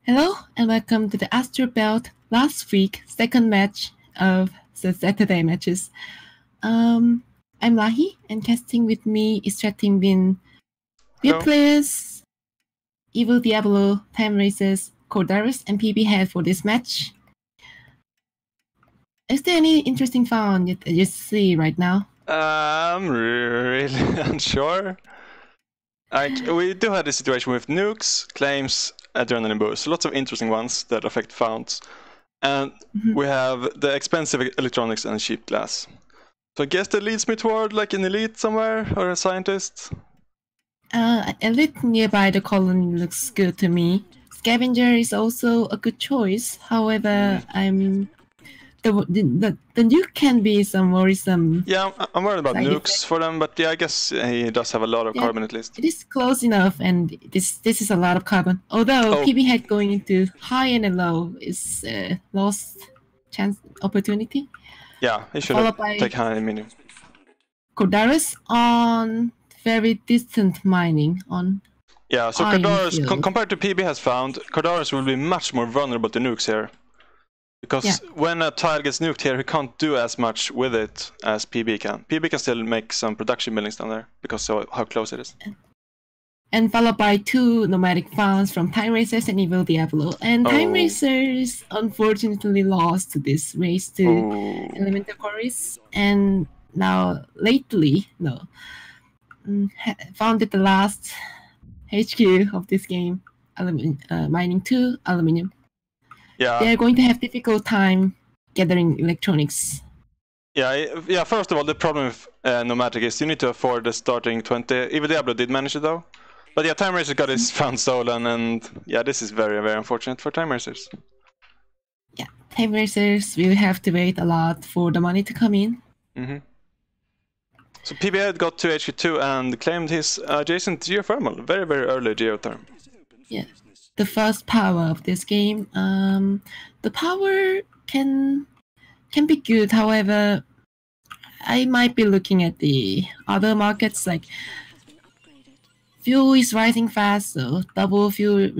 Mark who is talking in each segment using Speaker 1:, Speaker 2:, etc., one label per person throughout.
Speaker 1: Hello and welcome to the Asteroid Belt last week, second match of the Saturday matches. I'm Lahi and casting with me is chatting with
Speaker 2: Hello.
Speaker 1: players, EvilDiablo, timeracers, Kordarus, and PB Head for this match. Is there any interesting found that you see right now?
Speaker 2: I'm really unsure. We do have this situation with nukes, claims, adrenaline boosts. Lots of interesting ones that affect founds. And we have the expensive electronics and cheap glass. So I guess that leads me toward like an elite somewhere or a scientist.
Speaker 1: Elite nearby the colony looks good to me. Scavenger is also a good choice. However, the nuke can be some worrisome.
Speaker 2: Yeah, I'm worried about nukes for them, but yeah, I guess he does have a lot of carbon at least.
Speaker 1: It is close enough, and this is a lot of carbon. Although PB Head going into high and low is lost chance opportunity.
Speaker 2: Yeah, he should have taken high and medium.
Speaker 1: Kordarus on very distant mining on.
Speaker 2: Yeah, so Kordarus, compared to PB has found, Kordarus will be much more vulnerable to nukes here. Because when a tile gets nuked here, he can't do as much with it as PB can. PB can still make some production buildings down there because of how close it is.
Speaker 1: And followed by two nomadic founds from timeracers and EvilDiablo. And timeracers unfortunately lost this race to elemental quarries. And now lately, founded the last HQ of this game, mining 2 aluminium.
Speaker 2: Yeah,
Speaker 1: they're going to have difficult time gathering electronics.
Speaker 2: Yeah. First of all, the problem with nomadic is you need to afford the starting 20. EvilDiablo did manage it though, but yeah, timeracers got his found stolen, and yeah, this is very, very unfortunate for timeracers.
Speaker 1: Yeah, timeracers will have to wait a lot for the money to come in.
Speaker 2: So PB got to HQ2 and claimed his adjacent geothermal, very, very early geotherm.
Speaker 1: Yeah. The first power of this game. The power can be good. However, I might be looking at the other markets. Like fuel is rising fast, so double fuel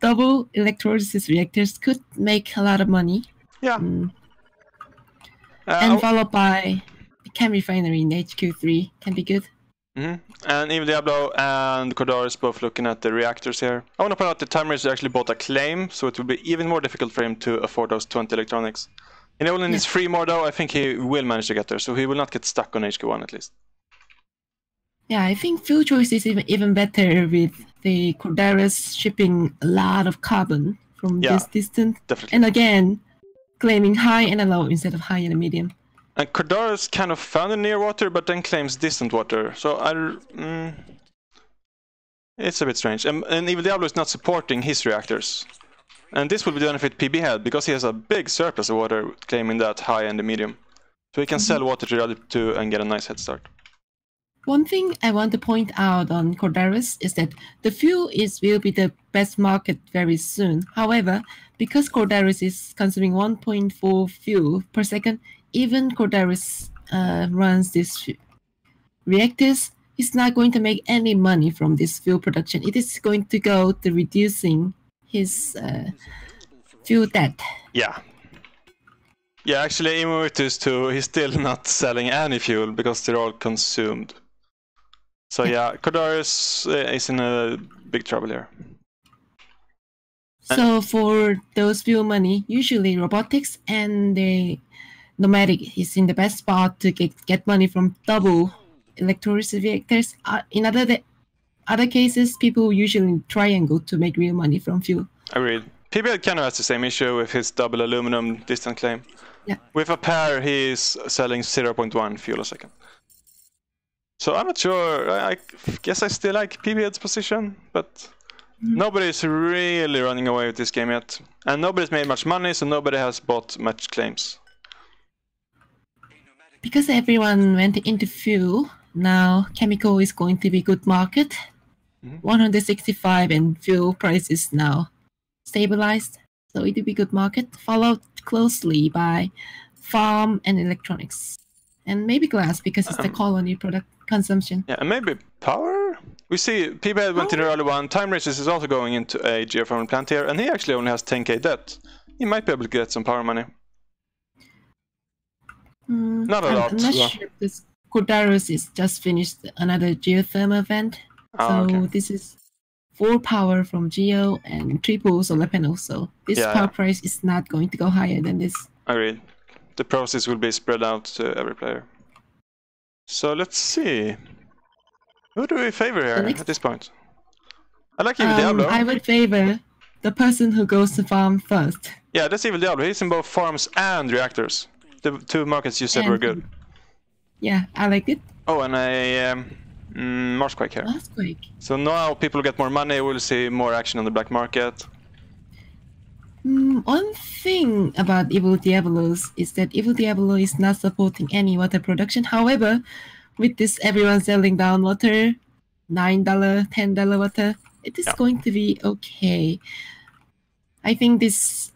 Speaker 1: double electrolysis reactors could make a lot of money.
Speaker 2: Yeah.
Speaker 1: And followed by the chem refinery in HQ3 can be good.
Speaker 2: And EvilDiablo and Kordarus both looking at the reactors here. I want to point out that timeracers actually bought a claim, so it will be even more difficult for him to afford those 20 electronics. He only needs 3 more though. I think he will manage to get there, so he will not get stuck on HQ1 at least.
Speaker 1: Yeah, I think fuel choice is even better with the Kordarus shipping a lot of carbon from this distance.
Speaker 2: Definitely.
Speaker 1: And again, claiming high and a low instead of high and a medium.
Speaker 2: And Kordarus kind of found a near water, but then claims distant water. So it's a bit strange. And EvilDiablo is not supporting his reactors. And this will be the benefit PB had, because he has a big surplus of water, claiming that high and the medium. So he can sell water to the other two and get a nice head start.
Speaker 1: One thing I want to point out on Kordarus is that the fuel will be the best market very soon. However, because Kordarus is consuming 1.4 fuel per second, even Kordarus runs these reactors, he's not going to make any money from this fuel production. It is going to go to reducing his fuel debt.
Speaker 2: Yeah. Yeah, actually, even with this too, he's still not selling any fuel because they're all consumed. So yeah, Kordarus is in a big trouble here.
Speaker 1: So for those fuel money, usually robotics and the nomadic is in the best spot to get money from double electrolysis reactors. In other cases, people usually triangle to make real money from fuel.
Speaker 2: Agreed. PB kind of has the same issue with his double aluminum distant claim.
Speaker 1: Yeah.
Speaker 2: With a pair, he's selling 0.1 fuel a second. So I'm not sure. I guess I still like PB's position, but nobody's really running away with this game yet. And nobody's made much money, so nobody has bought much claims.
Speaker 1: Because everyone went into fuel, now chemical is going to be good market. 165 and fuel price is now stabilized, so it will be good market, followed closely by farm and electronics. And maybe glass, because it's the colony product consumption.
Speaker 2: Yeah, and maybe power? We see PBhead went in the early one. Timeracers is also going into a geothermal plant here, and he actually only has 10k debt. He might be able to get some power money. Not a lot.
Speaker 1: I'm not sure because Kordarus is just finished another geothermal event. So
Speaker 2: okay.
Speaker 1: this is 4 power from Geo and triple solar panels. So this power price is not going to go higher than this.
Speaker 2: Agreed. The process will be spread out to every player. So let's see. Who do we favor here at this point? I like EvilDiablo.
Speaker 1: I would favor the person who goes to farm first.
Speaker 2: Yeah, that's EvilDiablo. He's in both farms and reactors. The 2 markets you said were good.
Speaker 1: Yeah, I like it.
Speaker 2: Oh, and a Marsquake here.
Speaker 1: Marsquake.
Speaker 2: So now people get more money. We'll see more action on the black market.
Speaker 1: One thing about EvilDiablos is that EvilDiablo is not supporting any water production. However, with this everyone selling down water, $9, $10 water, it is going to be okay. I think this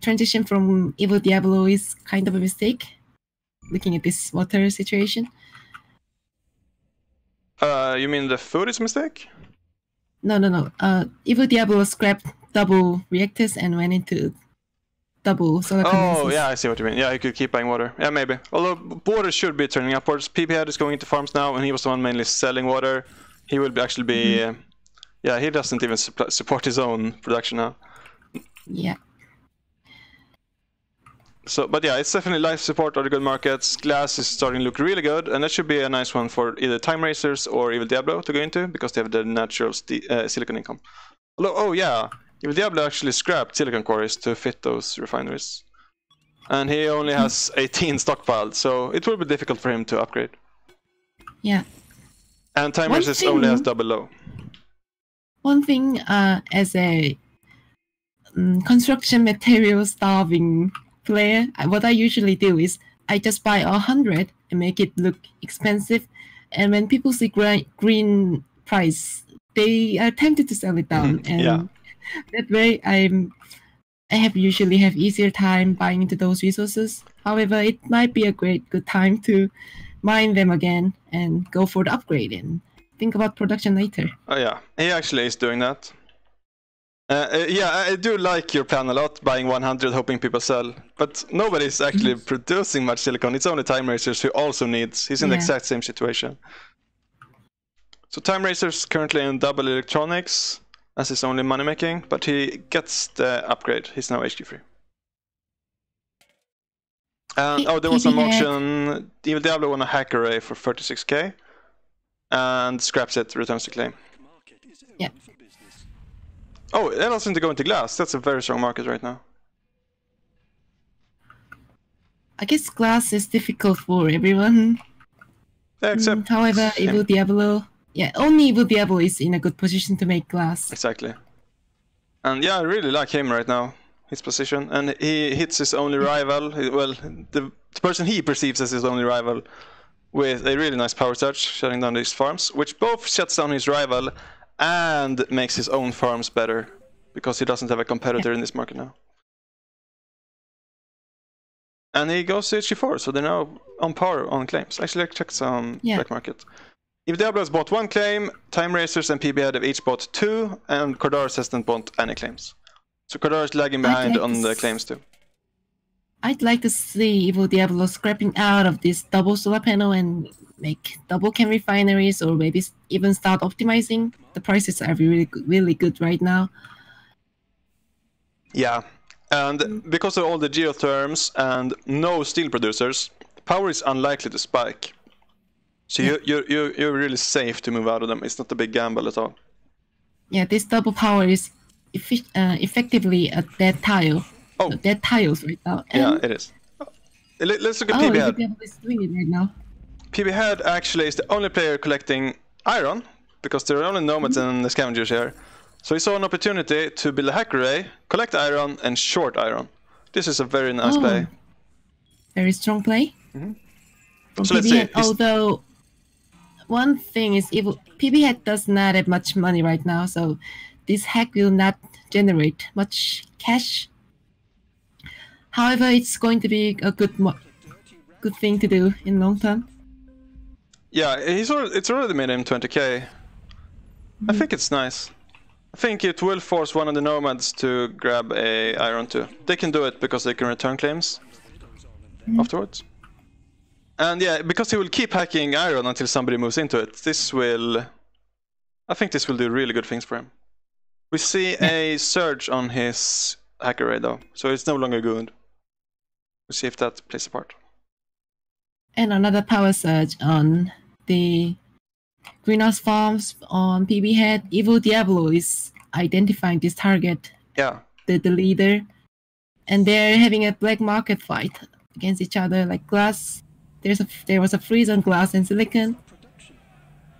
Speaker 1: transition from EvilDiablo is kind of a mistake, looking at this water situation.
Speaker 2: You mean the food is a mistake?
Speaker 1: No. EvilDiablo scrapped double reactors and went into double solar condenses.
Speaker 2: Oh, yeah, I see what you mean. Yeah, he could keep buying water. Yeah, maybe. Although water should be turning upwards. PBhead is going into farms now, and he was the one mainly selling water. He will actually be... yeah, he doesn't even support his own production now.
Speaker 1: Yeah.
Speaker 2: So, but yeah, it's definitely life support or the good markets. Glass is starting to look really good, and that should be a nice one for either timeracers or EvilDiablo to go into, because they have the natural silicon income. Although, oh yeah, EvilDiablo actually scrapped silicon quarries to fit those refineries. And he only has 18 stockpiled, so it will be difficult for him to upgrade.
Speaker 1: Yeah.
Speaker 2: And timeracers only has double low.
Speaker 1: One thing, as a construction material starving player, what I usually do is I just buy 100 and make it look expensive, and when people see green price, they are tempted to sell it down, and that way I usually have easier time buying into those resources. However, it might be a good time to mine them again and go for the upgrade and think about production later.
Speaker 2: Oh yeah, he actually is doing that. Yeah, I do like your plan a lot, buying 100, hoping people sell. But nobody's actually producing much silicon. It's only timeracers who also needs. He's in the exact same situation. So timeracers currently in double electronics as his only money making, but he gets the upgrade. He's now HQ free. And oh, there was some auction. EvilDiablo won a hack array for 36k, and scraps it, returns to claim.
Speaker 1: Yeah.
Speaker 2: Oh, that doesn't go into glass. That's a very strong market right now.
Speaker 1: I guess glass is difficult for everyone.
Speaker 2: Yeah, except
Speaker 1: however, EvilDiablo, only EvilDiablo is in a good position to make glass.
Speaker 2: Exactly. And yeah, I really like him right now, his position. And he hits his only rival, well, the person he perceives as his only rival, with a really nice power surge, shutting down these farms, which both shuts down his rival and makes his own farms better, because he doesn't have a competitor in this market now. And he goes to HG4, so they're now on par on claims. Actually, let's check some black market. EvilDiablo has bought 1 claim, timeracers and PBhead have each bought 2, and Kordarus hasn't bought any claims. So Kordarus is lagging behind on the claims too.
Speaker 1: I'd like to see EvilDiablo scrapping out of this double solar panel and make double chem refineries, or maybe even start optimizing. The prices are really good right now.
Speaker 2: Yeah, and because of all the geotherms and no steel producers, power is unlikely to spike. So you're really safe to move out of them. It's not a big gamble at all.
Speaker 1: Yeah, this double power is effectively a dead tile.
Speaker 2: Oh,
Speaker 1: so dead tiles right now. And
Speaker 2: yeah, it is. Let's look at PBhead.
Speaker 1: EvilDiablo is doing it right now.
Speaker 2: PBhead actually is the only player collecting iron, because there are only nomads and the scavengers here. So he saw an opportunity to build a hack array, collect iron, and short iron. This is a very nice play.
Speaker 1: Very strong play.
Speaker 2: So let's see.
Speaker 1: Although, one thing is, PBhead does not have much money right now, so this hack will not generate much cash. However, it's going to be a good thing to do in long term.
Speaker 2: Yeah, it's already made him 20k. I think it's nice. I think it will force one of the nomads to grab a iron too. They can do it because they can return claims afterwards. And yeah, because he will keep hacking iron until somebody moves into it. I think this will do really good things for him. We see a surge on his hacker array though, so it's no longer good. We'll see if that plays a part.
Speaker 1: And another power surge on the greenhouse farms on PB Head. EvilDiablo is identifying this target.
Speaker 2: Yeah.
Speaker 1: The leader. And they're having a black market fight against each other, like glass. There was a freeze on glass and silicon.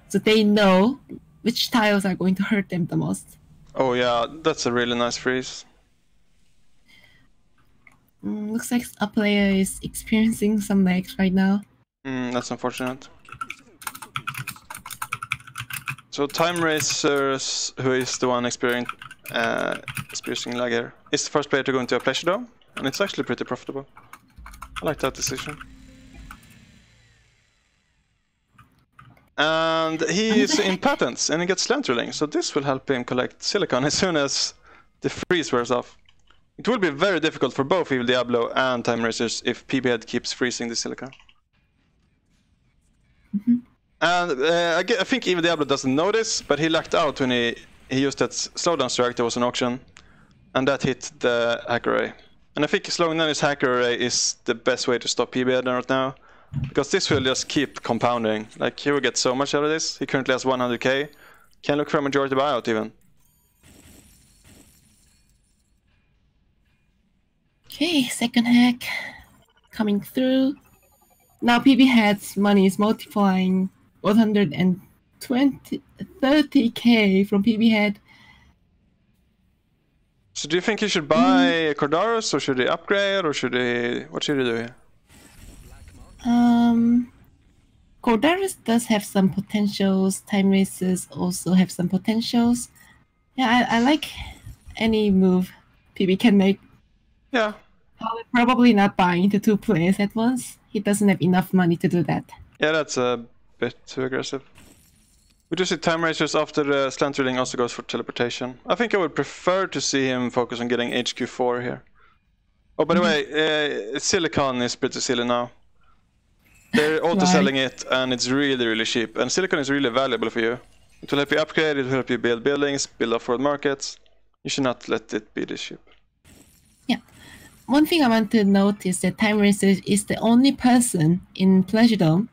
Speaker 1: So they know which tiles are going to hurt them the most.
Speaker 2: Oh yeah, that's a really nice freeze.
Speaker 1: Looks like a player is experiencing some lags right now.
Speaker 2: That's unfortunate. So timeracers, who is the one experiencing lag here, is the first player to go into a pleasure dome, and it's actually pretty profitable. I like that decision. And he is in patents, and he gets slant drilling, so this will help him collect silicon as soon as the freeze wears off. It will be very difficult for both EvilDiablo and timeracers if PB Head keeps freezing the silicon. And I think EvilDiablo doesn't know this, but he lucked out when he used that slowdown strike that was an auction, and that hit the hacker array. And I think slowing down his hacker array is the best way to stop PB Head right now, because this will just keep compounding. Like, he will get so much out of this. He currently has 100k. Can look for a majority buyout even.
Speaker 1: Okay, second hack coming through. Now PB Head's money is multiplying 130k from PB Head.
Speaker 2: So do you think he should buy Kordarus, or should he upgrade, or what should he do here?
Speaker 1: Kordarus does have some potentials. Timeracers also have some potentials. Yeah, I like any move PB can make.
Speaker 2: Yeah.
Speaker 1: Probably not buying into 2 players at once. He doesn't have enough money to do that.
Speaker 2: Yeah, that's a bit too aggressive. We do see timeracers after the slant drilling also goes for teleportation. I think I would prefer to see him focus on getting HQ4 here. Oh, by the way, silicon is pretty silly now. They're auto-selling it, and it's really, really cheap. And silicon is really valuable for you. It will help you upgrade, it will help you build buildings, build off-road markets. You should not let it be this cheap.
Speaker 1: Yeah. One thing I want to note is that Timeracer is the only person in Pleasure Dome.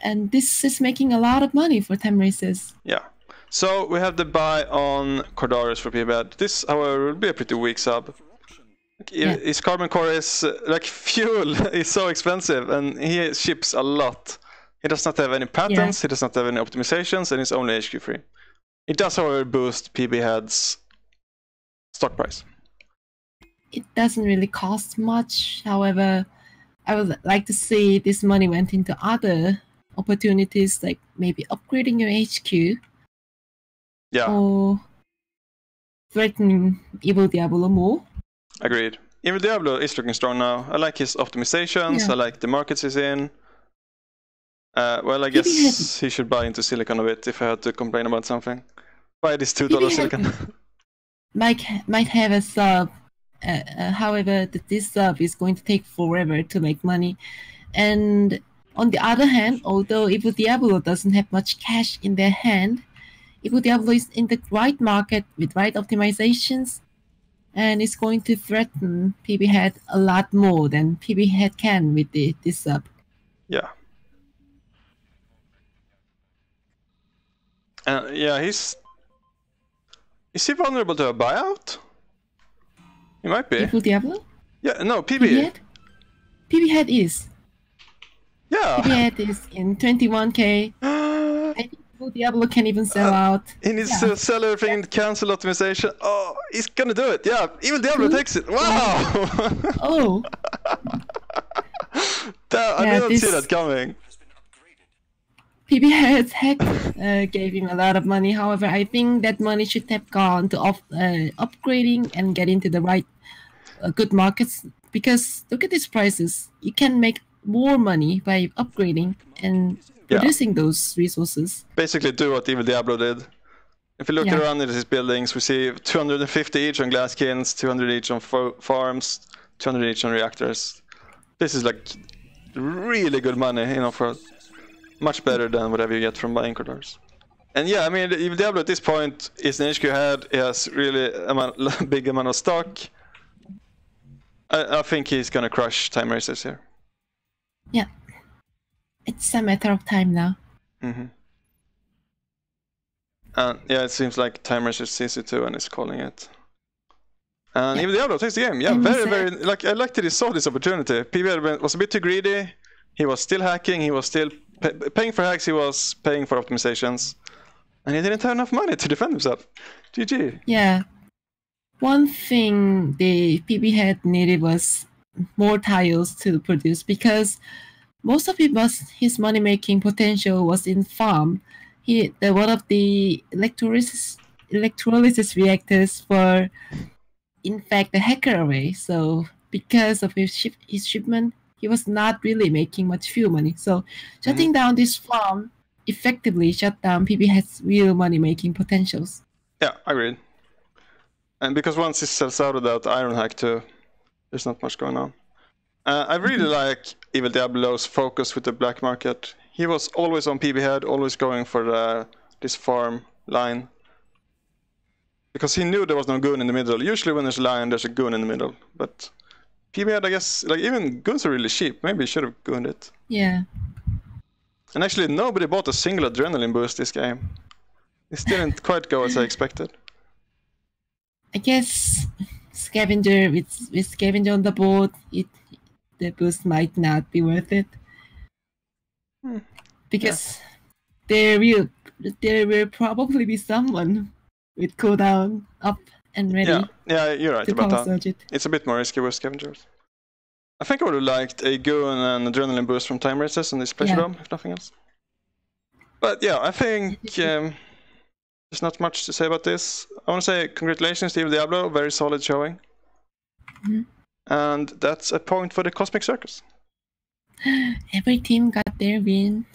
Speaker 1: And this is making a lot of money for Timeracers.
Speaker 2: Yeah. So we have the buy on Kordarus for PB. This, however, will be a pretty weak sub. His carbon core is like fuel is so expensive, and he ships a lot. He does not have any patents, he does not have any optimizations, and it's only HQ free. It does, however, boost PB Head's stock price.
Speaker 1: It doesn't really cost much. However, I would like to see this money went into other opportunities, like maybe upgrading your HQ.
Speaker 2: Yeah.
Speaker 1: Or threatening EvilDiablo more.
Speaker 2: Agreed. EvilDiablo is looking strong now. I like his optimizations, I like the markets he's in. Well, I guess he should buy into silicon a bit if I had to complain about something. Buy this $2 silicon.
Speaker 1: might have a sub. However, this sub is going to take forever to make money. And on the other hand, although EvilDiablo doesn't have much cash in their hand, EvilDiablo is in the right market with right optimizations, and it's going to threaten PB Head a lot more than PB Head can with this sub.
Speaker 2: Yeah. Yeah, is he vulnerable to a buyout? He might be.
Speaker 1: EvilDiablo?
Speaker 2: Yeah, no, PB.
Speaker 1: PB Head is.
Speaker 2: Yeah.
Speaker 1: PB Head is in 21k. I think EvilDiablo can even sell out.
Speaker 2: He needs to sell everything and cancel optimization. Oh, he's gonna do it. Yeah, EvilDiablo takes it. Wow!
Speaker 1: Oh.
Speaker 2: I didn't see that coming.
Speaker 1: PB Head's hack gave him a lot of money. However, I think that money should have gone to upgrading and get into the right good markets. Because look at these prices. You can make more money by upgrading and producing those resources.
Speaker 2: Basically do what EvilDiablo did. If you look around at these buildings, we see 250 each on glass kilns, 200 each on farms, 200 each on reactors. This is like really good money, you know, for much better than whatever you get from buying Kordarus. And yeah, I mean, EvilDiablo at this point is an HQ head. He has really a big amount of stock. I think he's gonna crush timeracers here.
Speaker 1: Yeah, it's a matter of time now.
Speaker 2: And yeah, it seems like timeracers sees it too and is calling it. And EvilDiablo takes the game. Yeah, very like I liked that he saw this opportunity. PB was a bit too greedy. He was still hacking. He was still paying for hacks. He was paying for optimizations, and he didn't have enough money to defend himself. GG.
Speaker 1: Yeah. One thing the PB head needed was more tiles to produce, because most of his money-making potential was in farm. One of the electrolysis reactors were, in fact, a hacker array. So because of his shipment, he was not really making much fuel money. So shutting down this farm effectively shut down PB head's real money-making potentials.
Speaker 2: Yeah, agreed. And because once he sells out of that iron hack too, there's not much going on. I really like EvilDiablo's focus with the black market. He was always on PB head, always going for this farm line. Because he knew there was no goon in the middle. Usually when there's a line, there's a goon in the middle. But PB head, I guess, like even goons are really cheap. Maybe he should have gooned it.
Speaker 1: Yeah.
Speaker 2: And actually nobody bought a single adrenaline boost this game. This didn't quite go as I expected.
Speaker 1: I guess scavenger with scavenger on the board, the boost might not be worth it. Because there will probably be someone with cooldown up and ready.
Speaker 2: Yeah, you're right about that. It's a bit more risky with scavengers. I think I would have liked a goon and adrenaline boost from timeracers on this pleasure dome, if nothing else. But yeah, I think there's not much to say about this. I want to say congratulations to EvilDiablo, very solid showing. And that's a point for the Cosmic Circus.
Speaker 1: Every team got their win.